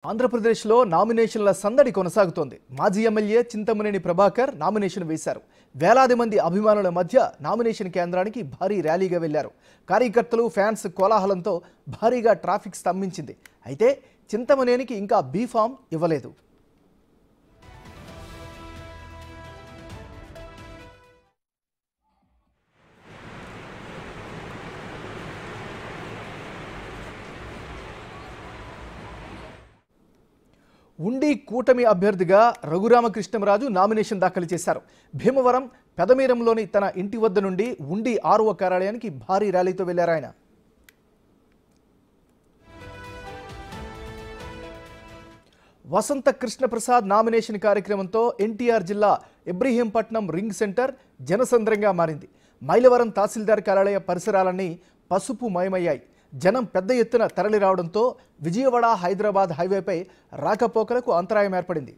ఆంధ్రప్రదేశ్లో నామినేషన్ల సందడి కొనసాగుతోంది. మాజీ ఎమ్మెల్యే చింతమనేని ప్రభాకర్ నామినేషన్ వేశారు. వేలాది మంది అభిమానుల మధ్య నామినేషన్ కేంద్రానికి భారీ ర్యాలీగా వెళ్లారు. కార్యకర్తలు, ఫ్యాన్స్ కోలాహలంతో భారీగా ట్రాఫిక్ స్తంభించింది. అయితే చింతమనేనికి ఇంకా బీ ఫామ్ ఇవ్వలేదు. ఉండి కూటమి అభ్యర్థిగా రఘురామకృష్ణంరాజు నామినేషన్ దాఖలు చేశారు. భీమవరం పెదమీరంలోని తన ఇంటి వద్ద నుండి ఉండి ఆర్ఓ కార్యాలయానికి భారీ ర్యాలీతో వెళ్లారు ఆయన. వసంత కృష్ణప్రసాద్ నామినేషన్ కార్యక్రమంతో ఎన్టీఆర్ జిల్లా ఇబ్రహీంపట్నం రింగ్ సెంటర్ జనసంద్రంగా మారింది. మైలవరం తహసీల్దార్ కార్యాలయ పరిసరాలన్నీ పసుపు మయమయ్యాయి. జనం పెద్ద ఎత్తున తరలి రావడంతో విజయవాడ హైదరాబాద్ హైవేపై రాకపోకలకు అంతరాయం ఏర్పడింది.